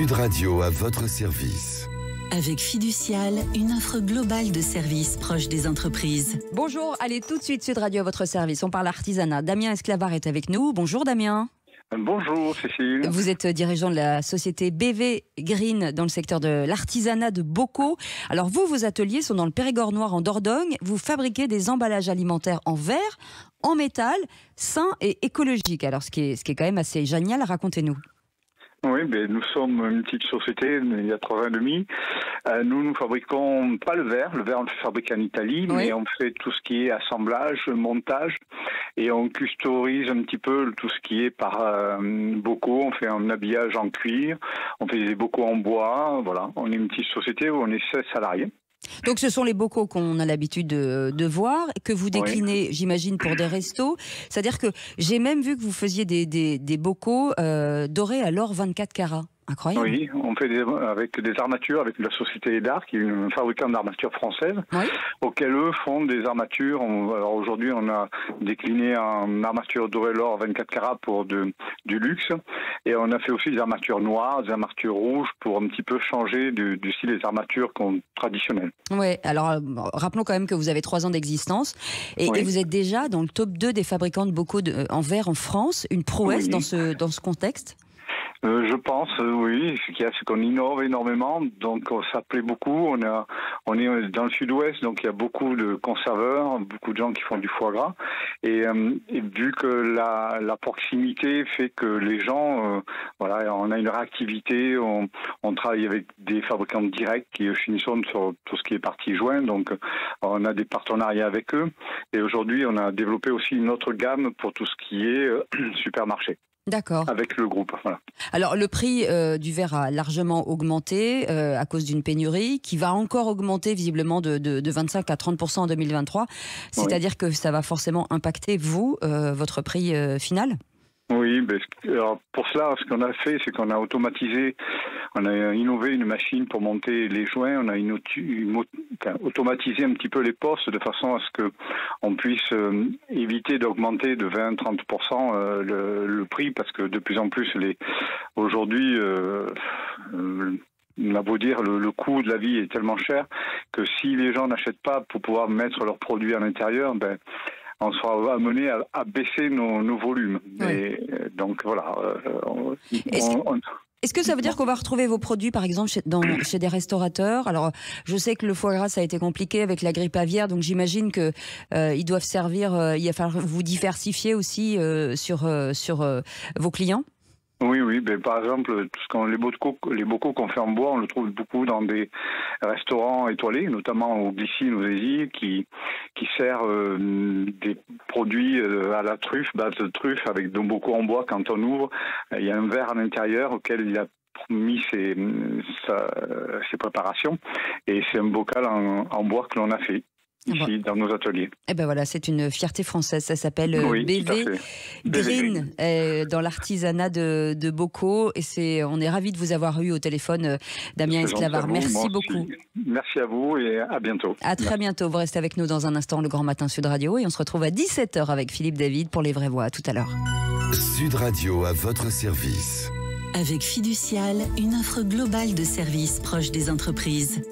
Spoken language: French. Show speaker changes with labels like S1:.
S1: Sud Radio à votre service.
S2: Avec Fiducial, une offre globale de services proche des entreprises.
S3: Bonjour, allez tout de suite Sud Radio à votre service. On parle artisanat. Damien Esclavard est avec nous. Bonjour Damien.
S4: Bonjour Cécile.
S3: Vous êtes dirigeant de la société BV Green dans le secteur de l'artisanat de Bocaux. Alors vous, vos ateliers sont dans le Périgord noir en Dordogne. Vous fabriquez des emballages alimentaires en verre, en métal, sains et écologiques. Alors ce qui est quand même assez génial, racontez-nous.
S4: Oui, nous sommes une petite société, il y a 3 ans et demi. Nous ne fabriquons pas le verre on le fabrique en Italie,
S3: oui.
S4: Mais on fait tout ce qui est assemblage, montage, et on customise un petit peu tout ce qui est par bocaux. On fait un habillage en cuir, on fait des bocaux en bois, voilà. On est une petite société où on est 16 salariés.
S3: Donc ce sont les bocaux qu'on a l'habitude de voir, que vous déclinez, oui. J'imagine, pour des restos. C'est-à-dire que j'ai même vu que vous faisiez des bocaux dorés à l'or 24 carats. Incroyable.
S4: Oui, on fait avec des armatures, avec la société Edar, qui est une fabricante d'armatures française, oui. Auxquelles eux font des armatures. Alors aujourd'hui, on a décliné en armature dorée l'or 24 carats pour du luxe, et on a fait aussi des armatures noires, des armatures rouges pour un petit peu changer du style des armatures traditionnelles.
S3: Oui, alors rappelons quand même que vous avez 3 ans d'existence et, oui. Et vous êtes déjà dans le top 2 des fabricants de bocaux en verre en France, une prouesse, oui. dans ce contexte.
S4: Je pense, oui. Ce qu'il y a, c'est qu'on innove énormément, donc ça plaît beaucoup. On est dans le sud-ouest, donc il y a beaucoup de conserveurs, beaucoup de gens qui font du foie gras. Et vu que la proximité fait que les gens, voilà, on a une réactivité, on travaille avec des fabricants directs qui finissent sur tout ce qui est partie joint, donc on a des partenariats avec eux. Et aujourd'hui, on a développé aussi une autre gamme pour tout ce qui est supermarché.
S3: D'accord.
S4: Avec le groupe, voilà.
S3: Alors, le prix du verre a largement augmenté à cause d'une pénurie qui va encore augmenter visiblement de 25 à 30% en 2023. C'est-à-dire oui. Que ça va forcément impacter, vous, votre prix final ?
S4: Oui, alors pour cela, ce qu'on a fait, c'est qu'on a automatisé, on a innové une machine pour monter les joints, on a automatisé un petit peu les postes de façon à ce qu'on puisse éviter d'augmenter de 20-30% le prix, parce que de plus en plus, aujourd'hui, on a beau dire, le coût de la vie est tellement cher que si les gens n'achètent pas pour pouvoir mettre leurs produits à l'intérieur, on sera amené à baisser nos volumes. Oui. Et donc voilà.
S3: Est-ce que ça veut dire qu'on va retrouver vos produits, par exemple, chez des restaurateurs ? Alors, je sais que le foie gras, ça a été compliqué avec la grippe aviaire, donc j'imagine que ils doivent servir. Il va falloir vous diversifier aussi sur vos clients.
S4: Oui, par exemple, les bocaux qu'on fait en bois, on le trouve beaucoup dans des restaurants étoilés, notamment au Glycine, aux Aisies, qui servent des produits à la truffe, base de truffe, avec des bocaux en bois. Quand on ouvre, il y a un verre à l'intérieur auquel il a mis ses préparations, et c'est un bocal en bois que l'on a fait ici, dans nos ateliers.
S3: Et ben voilà, c'est une fierté française. Ça s'appelle BV Green, dans l'artisanat de Bocaux. Et on est ravis de vous avoir eu au téléphone, Damien Esclavard. Merci beaucoup.
S4: Merci à vous et à bientôt.
S3: À très bientôt. Vous restez avec nous dans un instant, le Grand Matin Sud Radio. Et on se retrouve à 17h avec Philippe David pour Les Vraies Voix. À tout à l'heure.
S1: Sud Radio à votre service.
S2: Avec Fiducial, une offre globale de services proche des entreprises.